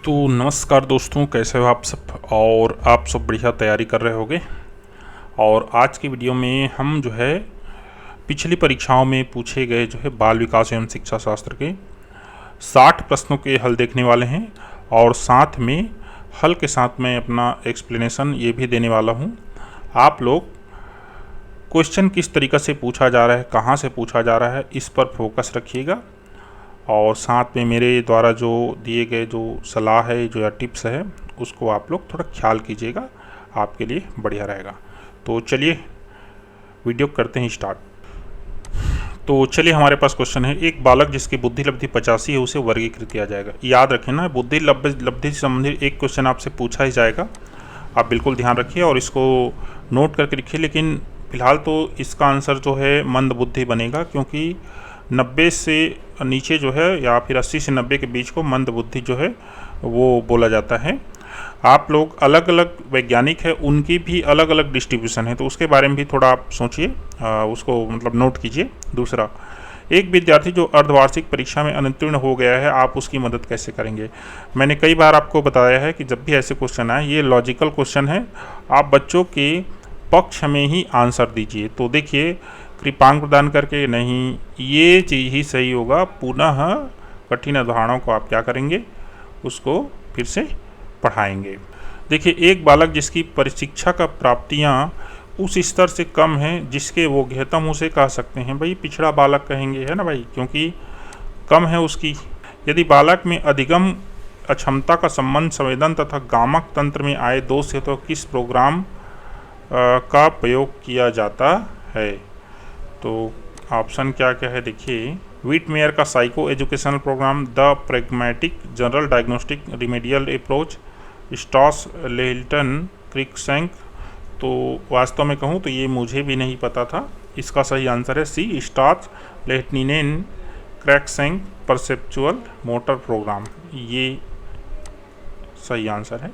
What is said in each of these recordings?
तो नमस्कार दोस्तों, कैसे हो आप सब। और आप सब बढ़िया तैयारी कर रहे होगे। और आज की वीडियो में हम जो है पिछली परीक्षाओं में पूछे गए जो है बाल विकास एवं शिक्षा शास्त्र के 60 प्रश्नों के हल देखने वाले हैं। और साथ में हल के साथ में अपना एक्सप्लेनेशन ये भी देने वाला हूँ। आप लोग क्वेश्चन किस तरीक़े से पूछा जा रहा है, कहाँ से पूछा जा रहा है, इस पर फोकस रखिएगा। और साथ में मेरे द्वारा जो दिए गए जो सलाह है जो या टिप्स है उसको आप लोग थोड़ा ख्याल कीजिएगा, आपके लिए बढ़िया रहेगा। तो चलिए वीडियो करते हैं स्टार्ट। तो चलिए, हमारे पास क्वेश्चन है, एक बालक जिसकी बुद्धि लब्धि 85 है उसे वर्गीकृत किया जाएगा। याद रखें ना, बुद्धि लब्धि से संबंधित एक क्वेश्चन आपसे पूछा ही जाएगा, आप बिल्कुल ध्यान रखिए और इसको नोट करके लिखिए। लेकिन फिलहाल तो इसका आंसर जो है मंद बुद्धि बनेगा, क्योंकि 90 से नीचे जो है या फिर 80 से 90 के बीच को मंद बुद्धि जो है वो बोला जाता है। आप लोग अलग अलग वैज्ञानिक है, उनकी भी अलग अलग डिस्ट्रीब्यूशन है, तो उसके बारे में भी थोड़ा आप सोचिए, उसको मतलब नोट कीजिए। दूसरा, एक विद्यार्थी जो अर्धवार्षिक परीक्षा में अनुत्तीर्ण हो गया है, आप उसकी मदद कैसे करेंगे। मैंने कई बार आपको बताया है कि जब भी ऐसे क्वेश्चन आए, ये लॉजिकल क्वेश्चन है, आप बच्चों के पक्ष में ही आंसर दीजिए। तो देखिए, कृपांक प्रदान करके नहीं, ये चीज़ ही सही होगा। पुनः कठिन अवधारणाओं को आप क्या करेंगे, उसको फिर से पढ़ाएंगे। देखिए, एक बालक जिसकी परिशिक्षा का प्राप्तियाँ उस स्तर से कम है जिसके वो घेतम उसे कह सकते हैं। भाई पिछड़ा बालक कहेंगे, है ना भाई, क्योंकि कम है उसकी। यदि बालक में अधिगम अक्षमता का संबंध संवेदन तथा गामक तंत्र में आए दोष है तो किस प्रोग्राम का प्रयोग किया जाता है। तो ऑप्शन क्या क्या है, देखिए, व्हिटमेयर का psycho educational program, the pragmatic general diagnostic remedial approach, Strauss Lehtinen Cruickshank. तो वास्तव में कहूँ तो ये मुझे भी नहीं पता था। इसका सही आंसर है सी, स्टॉस लेल्टनिनेन क्रैक्सेंक परसेप्चुअल मोटर प्रोग्राम, ये सही आंसर है।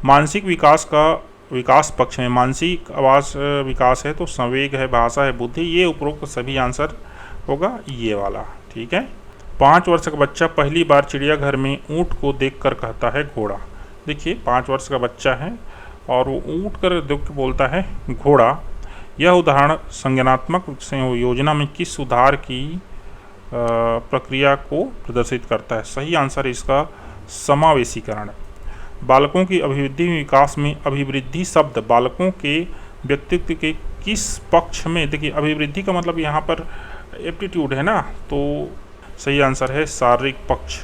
मानसिक विकास का विकास पक्ष में मानसिक आवास विकास है तो संवेग है, भाषा है, बुद्धि, ये उपरोक्त सभी आंसर होगा ये वाला। ठीक है। 5 वर्ष का बच्चा पहली बार चिड़ियाघर में ऊँट को देखकर कहता है घोड़ा। देखिए, 5 वर्ष का बच्चा है और वो ऊँट कर देख के बोलता है घोड़ा। यह उदाहरण संज्ञानात्मक संयोजना में किस सुधार की प्रक्रिया को प्रदर्शित करता है। सही आंसर इसका समावेशीकरण। बालकों की अभिवृद्धि विकास में अभिवृद्धि शब्द बालकों के व्यक्तित्व के किस पक्ष में, देखिए अभिवृद्धि का मतलब यहाँ पर एप्टीट्यूड है ना, तो सही आंसर है शारीरिक पक्ष,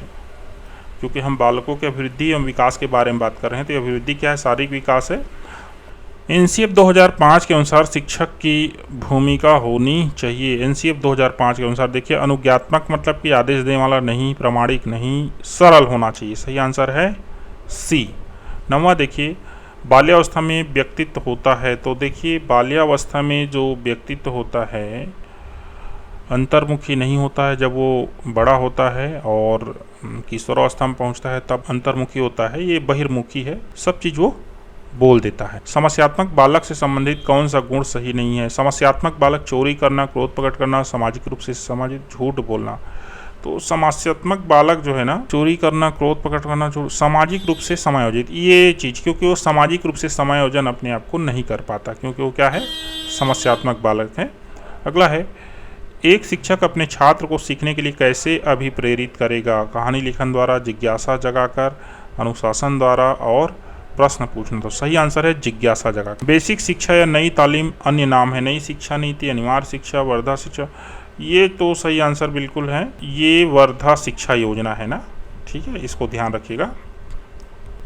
क्योंकि हम बालकों के अभिवृद्धि एवं विकास के बारे में बात कर रहे हैं। तो अभिवृद्धि क्या है, शारीरिक विकास है। एनसीएफ 2005 के अनुसार शिक्षक की भूमिका होनी चाहिए। एनसीएफ 2005 के अनुसार देखिए, अनुज्ञात्मक मतलब कि आदेश देने वाला नहीं, प्रामाणिक नहीं, सरल होना चाहिए। सही आंसर है सी। 9वां देखिए, बाल्यावस्था में व्यक्तित्व होता है। तो देखिए, बाल्यावस्था में जो व्यक्तित्व होता है अंतर्मुखी नहीं होता है, जब वो बड़ा होता है और किशोरावस्था में पहुंचता है तब अंतर्मुखी होता है, ये बहिर्मुखी है, सब चीज़ वो बोल देता है। समस्यात्मक बालक से संबंधित कौन सा गुण सही नहीं है। समस्यात्मक बालक चोरी करना, क्रोध प्रकट करना, सामाजिक रूप से सामाजिक झूठ बोलना। तो समस्यात्मक बालक जो है ना, चोरी करना, क्रोध प्रकट करना, जो सामाजिक रूप से समायोजित, ये चीज़, क्योंकि वो सामाजिक रूप से समायोजन अपने आप को नहीं कर पाता, क्योंकि वो क्या है, समस्यात्मक बालक है। अगला है, एक शिक्षक अपने छात्र को सीखने के लिए कैसे अभिप्रेरित करेगा। कहानी लेखन द्वारा, जिज्ञासा जगाकर, अनुशासन द्वारा और प्रश्न पूछना। तो सही आंसर है जिज्ञासा जगाकर। बेसिक शिक्षा या नई तालीम अन्य नाम है। नई शिक्षा नीति, अनिवार्य शिक्षा, वर्धा शिक्षा, ये तो सही आंसर बिल्कुल है, ये वर्धा शिक्षा योजना है ना। ठीक है, इसको ध्यान रखिएगा।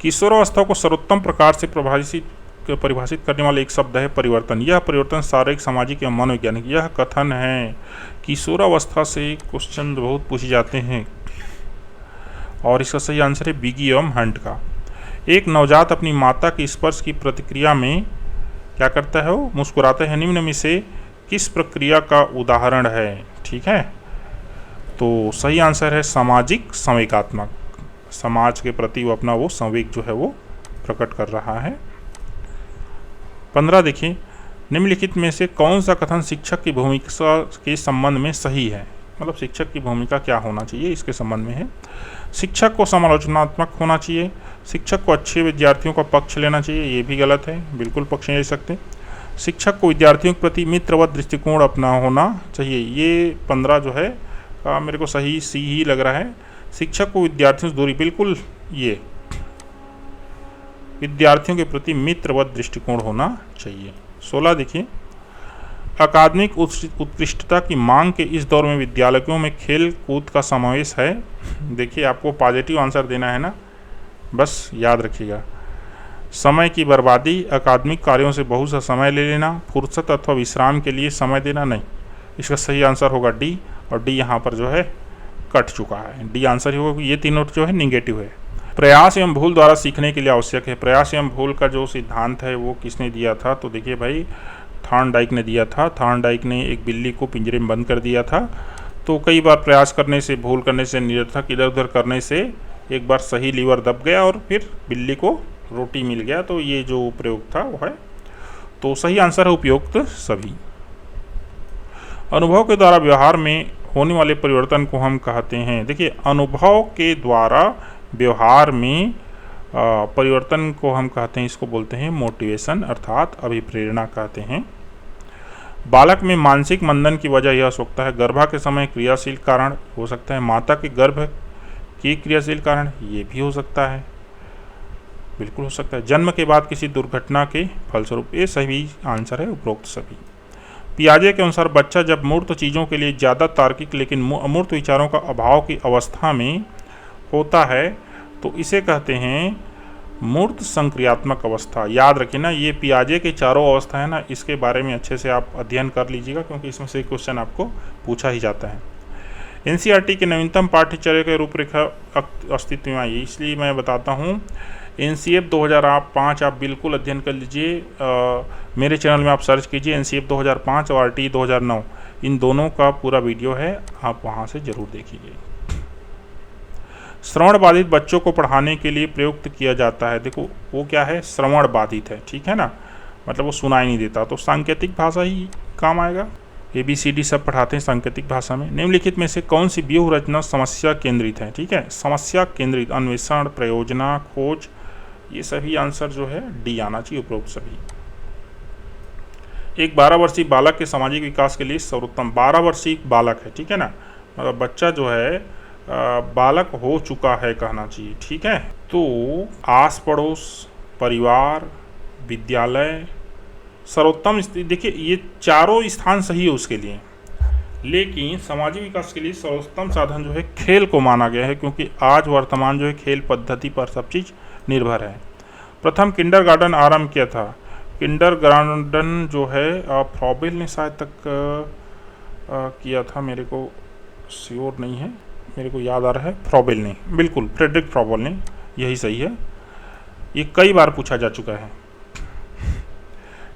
किशोरावस्था को सर्वोत्तम प्रकार से परिभाषित करने वाला एक शब्द है परिवर्तन। यह परिवर्तन शारीरिक, सामाजिक या मनोवैज्ञानिक, यह कथन है। किशोरावस्था से क्वेश्चन बहुत पूछे जाते हैं और इसका सही आंसर है बिगी एवं हंट का। एक नवजात अपनी माता के स्पर्श की प्रतिक्रिया में क्या करता है, वो मुस्कुराता है। निम्न में से किस प्रक्रिया का उदाहरण है। ठीक है, तो सही आंसर है सामाजिक संवेगात्मक। समाज के प्रति वो अपना वो संवेग जो है वो प्रकट कर रहा है। 15 देखिए, निम्नलिखित में से कौन सा कथन शिक्षक की भूमिका के संबंध में सही है। मतलब शिक्षक की भूमिका क्या होना चाहिए इसके संबंध में है। शिक्षक को समालोचनात्मक होना चाहिए, शिक्षक को अच्छे विद्यार्थियों का पक्ष लेना चाहिए, ये भी गलत है, बिल्कुल पक्ष नहीं ले सकते। शिक्षक को विद्यार्थियों के प्रति मित्रवत दृष्टिकोण अपना होना चाहिए, ये 15 जो है मेरे को सही सी ही लग रहा है। शिक्षक को विद्यार्थियों से दूरी, बिल्कुल ये विद्यार्थियों के प्रति मित्रवत दृष्टिकोण होना चाहिए। 16 देखिए, अकादमिक उत्कृष्टता की मांग के इस दौर में विद्यालयों में खेल कूद का समावेश है। देखिए आपको पॉजिटिव आंसर देना है ना, बस याद रखिएगा। समय की बर्बादी, अकादमिक कार्यों से बहुत सा समय ले लेना, फुर्सत अथवा विश्राम के लिए समय देना नहीं। इसका सही आंसर होगा डी, और डी यहाँ पर जो है कट चुका है, डी आंसर ही होगा। ये तीनों जो है निगेटिव है। प्रयास एवं भूल द्वारा सीखने के लिए आवश्यक है। प्रयास एवं भूल का जो सिद्धांत है वो किसने दिया था, तो देखिए भाई थॉर्नडाइक ने दिया था। थॉर्नडाइक ने एक बिल्ली को पिंजरे में बंद कर दिया था, तो कई बार प्रयास करने से, भूल करने से, निरर्थक इधर उधर करने से एक बार सही लीवर दब गया और फिर बिल्ली को रोटी मिल गया। तो ये जो प्रयोग था वो है, तो सही आंसर है उपयुक्त सभी। अनुभव के द्वारा व्यवहार में होने वाले परिवर्तन को हम कहते हैं, देखिए अनुभव के द्वारा व्यवहार में परिवर्तन को हम कहते हैं, इसको बोलते हैं मोटिवेशन अर्थात अभिप्रेरणा कहते हैं। बालक में मानसिक मंदन की वजह यह हो सकता है गर्भ के समय क्रियाशील कारण हो सकता है, माता के गर्भ की क्रियाशील कारण ये भी हो सकता है, बिल्कुल हो सकता है, जन्म के बाद किसी दुर्घटना के फलस्वरूप, ये सही आंसर है उपरोक्त सभी। पियाजे के अनुसार बच्चा जब मूर्त चीज़ों के लिए ज़्यादा तार्किक लेकिन अमूर्त विचारों का अभाव की अवस्था में होता है तो इसे कहते हैं मूर्त संक्रियात्मक अवस्था। याद रखिए ना, ये पियाजे के चारों अवस्था है ना, इसके बारे में अच्छे से आप अध्ययन कर लीजिएगा क्योंकि इसमें से क्वेश्चन आपको पूछा ही जाता है। एनसीईआरटी के नवीनतम पाठ्यचर्या के रूपरेखा अस्तित्व में आई, इसलिए मैं बताता हूँ एनसीएफ 2005 आप बिल्कुल अध्ययन कर लीजिए। मेरे चैनल में आप सर्च कीजिए एनसीएफ 2005 और आरटी 2009, इन दोनों का पूरा वीडियो है, आप वहाँ से ज़रूर देखिए। श्रवण बाधित बच्चों को पढ़ाने के लिए प्रयुक्त किया जाता है, देखो वो क्या है, श्रवण बाधित है, ठीक है ना, मतलब वो सुनाई नहीं देता, तो सांकेतिक भाषा ही काम आएगा। ABCD सब पढ़ाते हैं सांकेतिक भाषा में। निम्नलिखित में से कौन सी व्यूह रचना समस्या केंद्रित है, ठीक है, समस्या केंद्रित, अन्वेषण, प्रयोजना, खोज, ये सभी आंसर जो है डी आना चाहिए उपरोक्त सभी। एक 12 वर्षीय बालक के सामाजिक विकास के लिए सर्वोत्तम, 12 वर्षीय बालक है, ठीक है ना, मतलब बच्चा जो है बालक हो चुका है कहना चाहिए, ठीक है। तो आस पड़ोस, परिवार, विद्यालय, सर्वोत्तम, देखिए ये चारों स्थान सही है उसके लिए, लेकिन सामाजिक विकास के लिए सर्वोत्तम साधन जो है खेल को माना गया है क्योंकि आज वर्तमान जो है खेल पद्धति पर सब चीज़ निर्भर है। प्रथम किंडरगार्टन आरंभ किया था, किंडरगार्टन जो है फ्रॉबेल ने शायद तक किया था, मेरे को श्योर नहीं है, मेरे को याद आ रहा है फ्रॉबेल ने, बिल्कुल फ्रेडरिक फ्रॉबेल ने, यही सही है, ये कई बार पूछा जा चुका है।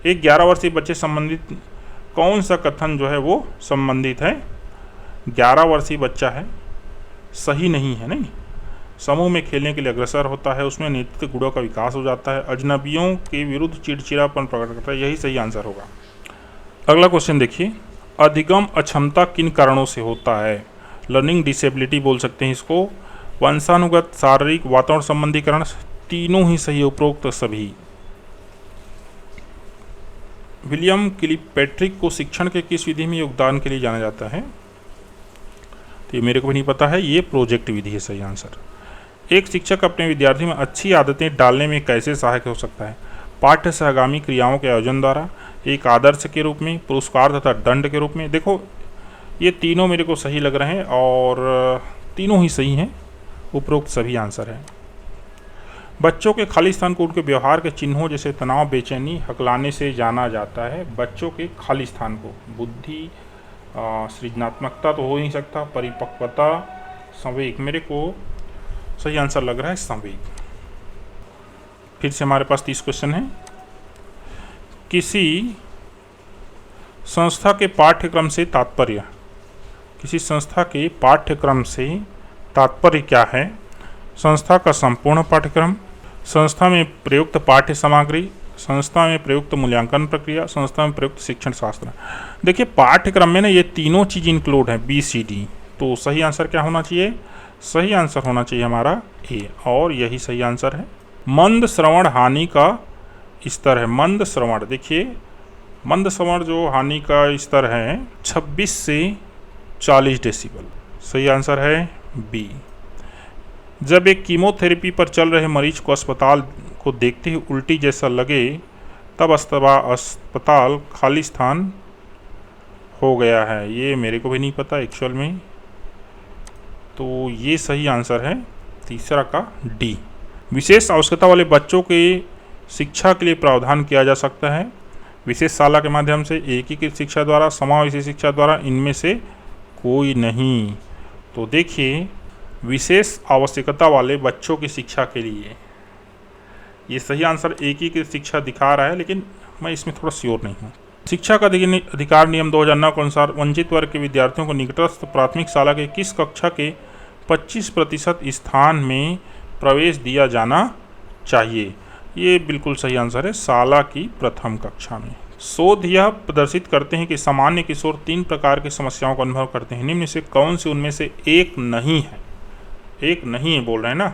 एक 11 वर्षीय बच्चे संबंधित कौन सा कथन जो है वो संबंधित है, 11 वर्षीय बच्चा है, सही नहीं है, नहीं, समूह में खेलने के लिए अग्रसर होता है, उसमें नेतृत्व गुणों का विकास हो जाता है, अजनबियों के विरुद्ध चिड़चिड़ापन प्रकट करता है, यही सही आंसर होगा। अगला क्वेश्चन देखिए, अधिगम अक्षमता किन कारणों से होता है, लर्निंग डिसेबिलिटी बोल सकते हैं इसको, वंशानुगत, शारीरिक, वातावरण संबंधी कारण, तीनों ही सही उपरोक्त सभी। विलियम किलपैट्रिक को शिक्षण के किस विधि में योगदान के लिए जाना जाता है, तो ये मेरे को भी नहीं पता है, ये प्रोजेक्ट विधि है सही आंसर। एक शिक्षक अपने विद्यार्थी में अच्छी आदतें डालने में कैसे सहायक हो सकता है, पाठ्य सहगामी क्रियाओं के आयोजन द्वारा, एक आदर्श के रूप में, पुरस्कार तथा दंड के रूप में। देखो ये तीनों मेरे को सही लग रहे हैं और तीनों ही सही हैं, उपरोक्त सभी आंसर हैं। बच्चों के खाली स्थान को उनके व्यवहार के चिन्हों जैसे तनाव, बेचैनी, हकलाने से जाना जाता है। बच्चों के खाली स्थान को, बुद्धि, सृजनात्मकता तो हो नहीं सकता, परिपक्वता, संवेग, मेरे को सही आंसर लग रहा है संवेग। फिर से हमारे पास 30 क्वेश्चन है। किसी संस्था के पाठ्यक्रम से तात्पर्य, किसी संस्था के पाठ्यक्रम से तात्पर्य क्या है, संस्था का संपूर्ण पाठ्यक्रम, संस्था में प्रयुक्त पाठ्य सामग्री, संस्था में प्रयुक्त मूल्यांकन प्रक्रिया, संस्था में प्रयुक्त शिक्षण शास्त्र। देखिए पाठ्यक्रम में ना ये तीनों चीज़ इंक्लूड है, BCD। तो सही आंसर क्या होना चाहिए? सही आंसर होना चाहिए हमारा ए, और यही सही आंसर है। मंद श्रवण हानि का स्तर है, मंद श्रवण, देखिए मंद श्रवण जो हानि का स्तर है 26 से 40 डेसिबल। सही आंसर है बी। जब एक कीमोथेरेपी पर चल रहे मरीज को अस्पताल को देखते ही उल्टी जैसा लगे तब अस्पताल खाली स्थान हो गया है। ये मेरे को भी नहीं पता एक्चुअल में, तो ये सही आंसर है तीसरा का डी। विशेष आवश्यकता वाले बच्चों के शिक्षा के लिए प्रावधान किया जा सकता है विशेष शाला के माध्यम से, एकीकृत शिक्षा द्वारा, समावेशी शिक्षा द्वारा, इनमें से कोई नहीं। तो देखिए विशेष आवश्यकता वाले बच्चों की शिक्षा के लिए ये सही आंसर एकीकृत शिक्षा दिखा रहा है, लेकिन मैं इसमें थोड़ा श्योर नहीं हूँ। शिक्षा का अधिकार नियम 2009 के अनुसार वंचित वर्ग के विद्यार्थियों को निकटस्थ प्राथमिक शाला के किस कक्षा के 25% स्थान में प्रवेश दिया जाना चाहिए? ये बिल्कुल सही आंसर है, शाला की प्रथम कक्षा में। शोध यह प्रदर्शित करते हैं कि सामान्य किशोर 3 प्रकार की समस्याओं का अनुभव करते हैं, निम्न से कौन सी उनमें से एक नहीं है? एक नहीं है बोल रहे हैं ना।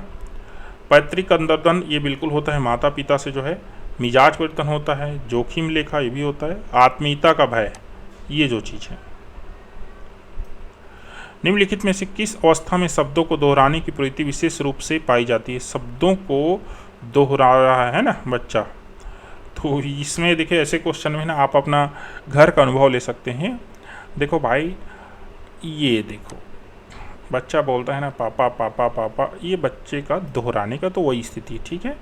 पैतृक अंतर्दन ये बिल्कुल होता है, माता पिता से जो है, मिजाज परिवर्तन होता है, जोखिम लेखा ये भी होता है, आत्मीयता का भय, ये जो चीज़ है। निम्नलिखित में से किस अवस्था में शब्दों को दोहराने की प्रवृत्ति विशेष रूप से पाई जाती है? शब्दों को दोहरा रहा है ना बच्चा, तो इसमें देखिए ऐसे क्वेश्चन में ना आप अपना घर का अनुभव ले सकते हैं। देखो भाई, ये देखो बच्चा बोलता है ना पापा पापा पापा, ये बच्चे का दोहराने का तो वही स्थिति, ठीक है।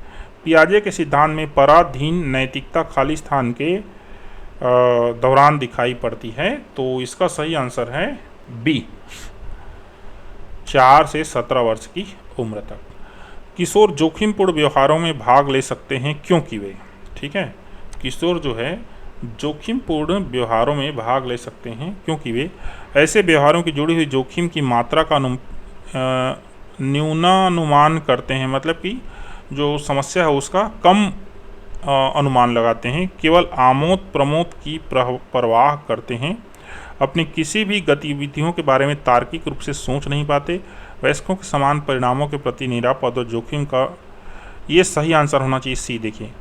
पियाजे के सिद्धांत में पराधीन नैतिकता खाली स्थान के दौरान दिखाई पड़ती है, तो इसका सही आंसर है बी, 4 से 17 वर्ष की उम्र तक। किशोर जोखिमपूर्ण व्यवहारों में भाग ले सकते हैं क्योंकि वे, ठीक है, किशोर जो है जोखिमपूर्ण व्यवहारों में भाग ले सकते हैं क्योंकि वे ऐसे व्यवहारों की जुड़ी हुई जोखिम की मात्रा का न्यूनानुमान करते हैं, मतलब कि जो समस्या है उसका कम अनुमान लगाते हैं, केवल आमोद प्रमोद की परवाह करते हैं, अपनी किसी भी गतिविधियों के बारे में तार्किक रूप से सोच नहीं पाते, वयस्कों के समान परिणामों के प्रति निरापद और जोखिम का, ये सही आंसर होना चाहिए सी। देखिए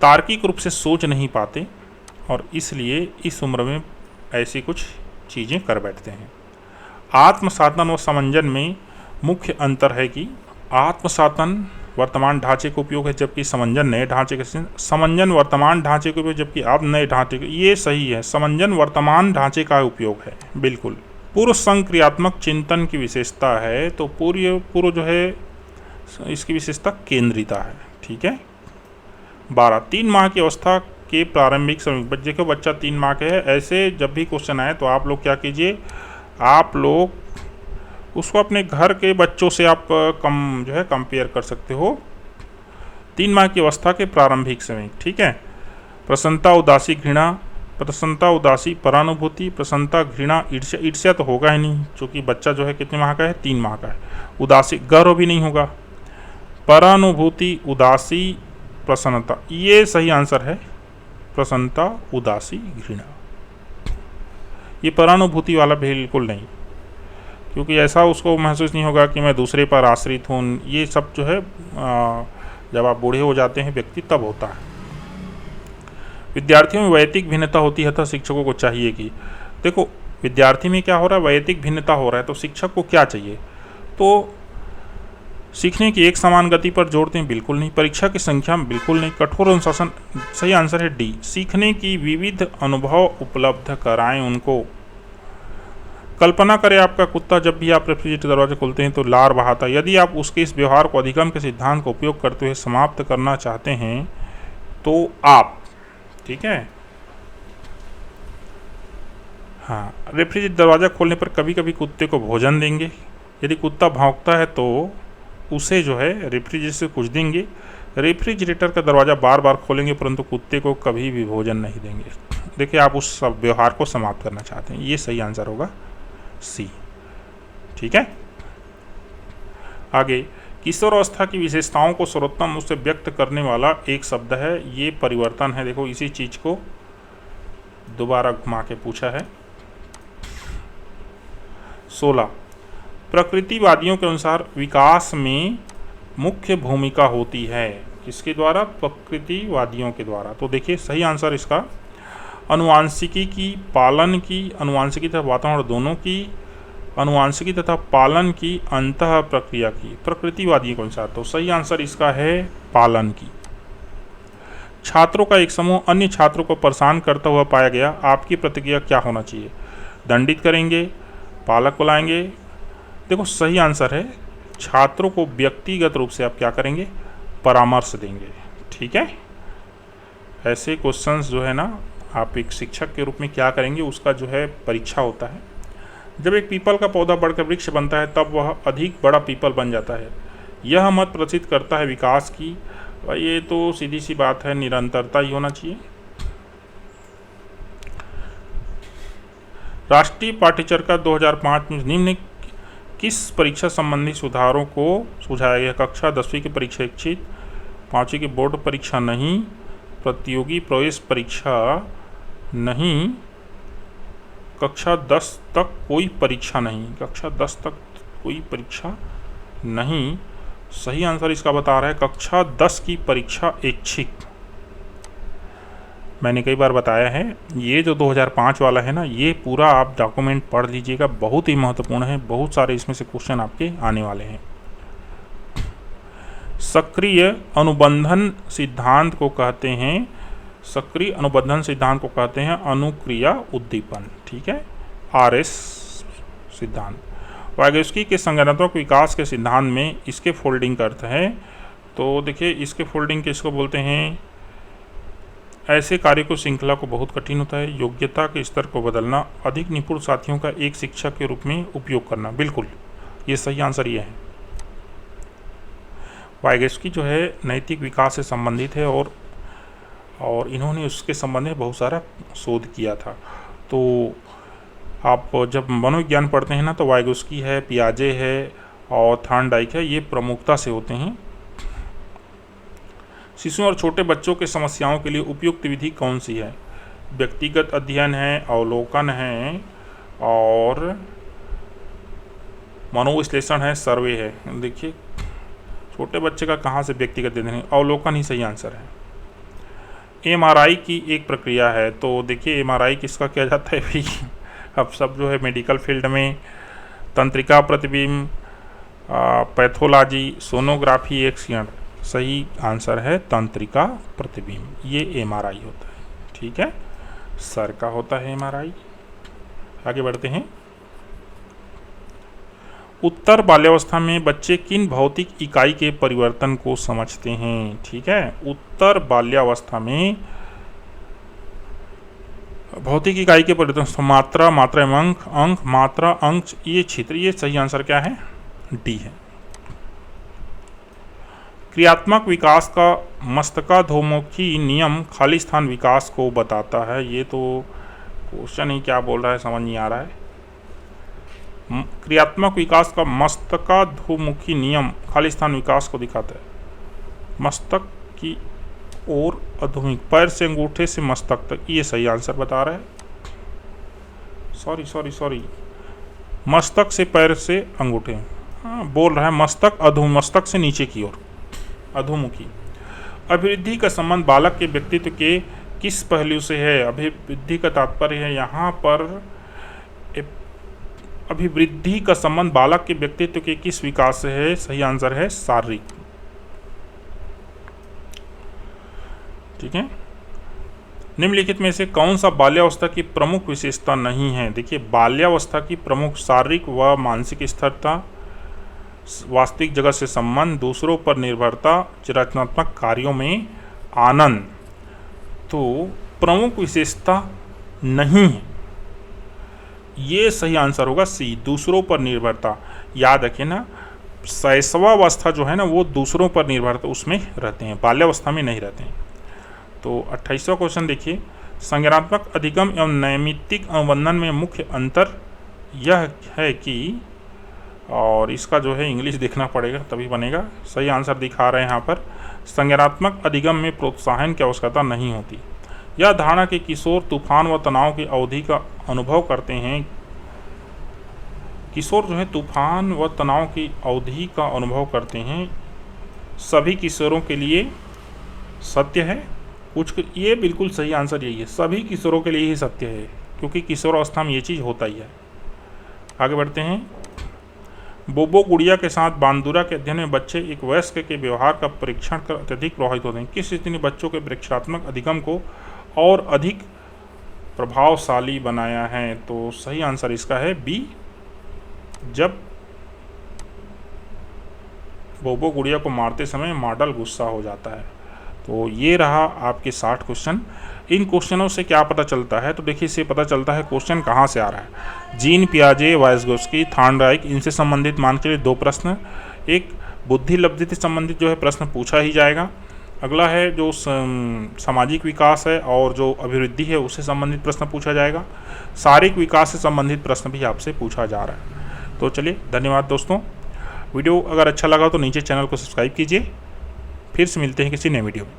तार्किक रूप से सोच नहीं पाते और इसलिए इस उम्र में ऐसी कुछ चीज़ें कर बैठते हैं। आत्मसाधन और समंजन में मुख्य अंतर है कि आत्मसाधन वर्तमान ढांचे का उपयोग है जबकि समंजन नए ढांचे के, समंजन वर्तमान ढांचे का उपयोग जबकि अब नए ढांचे का, ये सही है, समंजन वर्तमान ढांचे का उपयोग है बिल्कुल। पूर्व संक्रियात्मक चिंतन की विशेषता है, तो पूर्व जो है इसकी विशेषता केंद्रिता है, ठीक है। 12 3 माह की अवस्था के प्रारंभिक समय, बच्चे को बच्चा 3 माह के है, ऐसे जब भी क्वेश्चन आए तो आप लोग क्या कीजिए, आप लोग उसको अपने घर के बच्चों से आप कंपेयर कर सकते हो। 3 माह की अवस्था के प्रारंभिक समय, ठीक है। प्रसन्नता उदासी घृणा, प्रसन्नता उदासी परानुभूति, प्रसन्नता घृणा ईर्ष्या, ईर्ष्या तो होगा ही नहीं क्योंकि बच्चा जो है कितने माह का है, 3 माह का है। उदासी गर्व भी नहीं होगा, परानुभूति उदासी प्रसन्नता, ये सही आंसर है, प्रसन्नता उदासी घृणा। ये परानुभूति वाला बिल्कुल नहीं, क्योंकि ऐसा उसको महसूस नहीं होगा कि मैं दूसरे पर आश्रित हूँ, ये सब जो है जब आप बूढ़े हो जाते हैं व्यक्ति तब होता है। विद्यार्थियों में वैयक्तिक भिन्नता होती है तो शिक्षकों को चाहिए कि, देखो विद्यार्थी में क्या हो रहा है, वैयक्तिक भिन्नता हो रहा है, तो शिक्षक को क्या चाहिए, तो सीखने की एक समान गति पर जोड़ते हैं, बिल्कुल नहीं। परीक्षा की संख्या में बिल्कुल नहीं। कठोर अनुशासन, सही आंसर है डी। सीखने की विविध अनुभव उपलब्ध कराएं उनको। कल्पना करें आपका कुत्ता जब भी आप रेफ्रिजरेटर दरवाजे खोलते हैं तो लार बहाता है, यदि आप उसके इस व्यवहार को अधिगम के सिद्धांत का उपयोग करते हुए समाप्त करना चाहते हैं तो आप, ठीक है, हाँ, रेफ्रिजरेटर दरवाज़ा खोलने पर कभी कभी कुत्ते को भोजन देंगे, यदि कुत्ता भौंकता है तो उसे जो है रेफ्रिजरेटर से कुछ देंगे, रेफ्रिजरेटर का दरवाज़ा बार बार खोलेंगे परंतु कुत्ते को कभी भी भोजन नहीं देंगे। देखिए आप उस सब व्यवहार को समाप्त करना चाहते हैं, ये सही आंसर होगा सी, ठीक है। आगे, किशोरावस्था की विशेषताओं को सर्वोत्तम रूप से व्यक्त करने वाला एक शब्द है, ये परिवर्तन है। देखो इसी चीज को दोबारा घुमा के पूछा है। 16 प्रकृतिवादियों के अनुसार विकास में मुख्य भूमिका होती है, किसके द्वारा? प्रकृतिवादियों के द्वारा। तो देखिए सही आंसर इसका अनुवांशिकी की, पालन की, अनुवांशिकी तथा वातावरण दोनों की, अनुवांशिकी तथा पालन की, अंतः प्रक्रिया की, प्रकृतिवादियों के अनुसार। तो सही आंसर इसका है पालन की। छात्रों का एक समूह अन्य छात्रों को परेशान करता हुआ पाया गया, आपकी प्रतिक्रिया क्या होना चाहिए? दंडित करेंगे, पालक बुलाएंगे? देखो सही आंसर है छात्रों को व्यक्तिगत रूप से आप क्या करेंगे? परामर्श देंगे। ठीक है, ऐसे क्वेश्चंस जो है ना, आप एक शिक्षक के रूप में क्या करेंगे उसका जो है परीक्षा होता है। जब एक पीपल का पौधा बढ़कर वृक्ष बनता है तब वह अधिक बड़ा पीपल बन जाता है। यह मत प्रदर्शित करता है विकास की। ये तो सीधी सी बात है, निरंतरता ही होना चाहिए। राष्ट्रीय पाठ्यचर्या 2005 में निम्न किस परीक्षा संबंधी सुधारों को सुझाया गया? कक्षा 10वीं की परीक्षा इच्छित, 5वीं की बोर्ड परीक्षा नहीं, प्रतियोगी प्रवेश परीक्षा नहीं, कक्षा 10 तक कोई परीक्षा नहीं। कक्षा 10 तक कोई परीक्षा नहीं, सही आंसर इसका बता रहा है कक्षा 10 की परीक्षा ऐच्छिक। मैंने कई बार बताया है, ये जो 2005 वाला है ना, ये पूरा आप डॉक्यूमेंट पढ़ लीजिएगा, बहुत ही महत्वपूर्ण है। बहुत सारे इसमें से क्वेश्चन आपके आने वाले हैं। सक्रिय अनुबंधन सिद्धांत को कहते हैं, सक्रिय अनुबंधन सिद्धांत को कहते हैं अनुक्रिया उद्दीपन। ठीक है, RS सिद्धांत। वाइगोत्स्की के संज्ञानात्मक विकास के सिद्धांत में इसके फोल्डिंग का अर्थ है। तो देखिए इसके फोल्डिंग किसको बोलते हैं? ऐसे कार्य को श्रृंखला को बहुत कठिन होता है, योग्यता के स्तर को बदलना, अधिक निपुण साथियों का एक शिक्षक के रूप में उपयोग करना। बिल्कुल ये सही आंसर ये है। वाइगोत्स्की जो है नैतिक विकास से संबंधित है और इन्होंने उसके संबंध में बहुत सारा शोध किया था। तो आप जब मनोविज्ञान पढ़ते हैं ना, तो वाइगोत्स्की है, पियाजे है और थॉर्नडाइक है, ये प्रमुखता से होते हैं। शिशुओं और छोटे बच्चों के समस्याओं के लिए उपयुक्त विधि कौन सी है? व्यक्तिगत अध्ययन है, अवलोकन है और मनोविश्लेषण है, सर्वे है। देखिए छोटे बच्चे का कहाँ से व्यक्तिगत अध्ययन है? अवलोकन ही सही आंसर है। MRI की एक प्रक्रिया है, तो देखिए MRI किसका किया जाता है भाई? अब सब जो है मेडिकल फील्ड में तंत्रिका प्रतिबिंब, पैथोलॉजी, सोनोग्राफी, एक्स-रे। सही आंसर है तंत्रिका प्रतिबिंब, ये MRI होता है। ठीक है, सर का होता है MRI। आगे बढ़ते हैं। उत्तर बाल्यावस्था में बच्चे किन भौतिक इकाई के परिवर्तन को समझते हैं? ठीक है, उत्तर बाल्यावस्था में भौतिक इकाई के परिवर्तन, मात्रा, मात्रा एवं अंक, अंक, मात्रा, अंक, ये क्षेत्र, ये सही आंसर क्या है? D है। क्रियात्मक विकास का मस्तकाधोमुखी नियम खाली स्थान विकास को बताता है। ये तो क्वेश्चन ही क्या बोल रहा है समझ नहीं आ रहा है। क्रियात्मक विकास का मस्तकाधोमुखी नियम खाली स्थान विकास को दिखाता है। मस्तक की ओर अधोमुखी, पैर से अंगूठे से मस्तक तक, ये सही आंसर बता रहा है। सॉरी, मस्तक से पैर से अंगूठे, हाँ बोल रहा है मस्तक मस्तक से नीचे की ओर अधोमुखी। अभिवृद्धि का संबंध बालक के व्यक्तित्व के किस पहलू से है? अभिवृद्धि का तात्पर्य है यहाँ पर, अभिवृद्धि का संबंध बालक के व्यक्तित्व के किस विकास से है? सही आंसर है शारीरिक। ठीक है, निम्नलिखित में से कौन सा बाल्यावस्था की प्रमुख विशेषता नहीं है? देखिए बाल्यावस्था की प्रमुख शारीरिक व मानसिक स्थिरता, वास्तविक जगत से संबंध, दूसरों पर निर्भरता, रचनात्मक कार्यों में आनंद। तो प्रमुख विशेषता नहीं है, ये सही आंसर होगा C, दूसरों पर निर्भरता। याद रखिए ना, शैशवावस्था जो है ना वो दूसरों पर निर्भरता उसमें रहते हैं, बाल्यावस्था में नहीं रहते हैं। तो 28वां क्वेश्चन देखिए, संज्ञानात्मक अधिगम एवं नैमित्तिक अनुबंधन में मुख्य अंतर यह है कि और इसका जो है इंग्लिश देखना पड़ेगा तभी बनेगा। सही आंसर दिखा रहे हैं यहाँ पर, संज्ञानात्मक अधिगम में प्रोत्साहन की आवश्यकता नहीं होती। यह धारणा कि किशोर तूफान व तनाव की अवधि का अनुभव करते हैं, किशोर जो है तूफान व तनाव की अवधि का अनुभव करते हैं, सभी किशोरों के लिए सत्य है। कुछ ये बिल्कुल सही आंसर यही है, सभी किशोरों के लिए ही सत्य है, क्योंकि किशोर अवस्था में ये चीज़ होता ही है। आगे बढ़ते हैं। बोबो गुड़िया के साथ बांदुरा के अध्ययन में बच्चे एक वयस्क के व्यवहार का परीक्षण कर अत्यधिक प्रभावित होते हैं। किस स्थिति ने बच्चों के प्रेक्षणात्मक अधिगम को और अधिक प्रभावशाली बनाया है? तो सही आंसर इसका है बी, जब बोबो गुड़िया को मारते समय मॉडल गुस्सा हो जाता है। तो ये रहा आपके 60 क्वेश्चन। इन क्वेश्चनों से क्या पता चलता है? तो देखिए, इससे पता चलता है क्वेश्चन कहाँ से आ रहा है। जीन पियाजे, वाइसगोस्की, थॉर्नडाइक, इनसे संबंधित मान के लिए 2 प्रश्न, एक बुद्धि लब्धि से संबंधित जो है प्रश्न पूछा ही जाएगा। अगला है जो सामाजिक विकास है और जो अभिवृद्धि है उससे संबंधित प्रश्न पूछा जाएगा। शारीरिक विकास से संबंधित प्रश्न भी आपसे पूछा जा रहा है। तो चलिए, धन्यवाद दोस्तों। वीडियो अगर अच्छा लगा तो नीचे चैनल को सब्सक्राइब कीजिए। फिर से मिलते हैं किसी नए वीडियो में।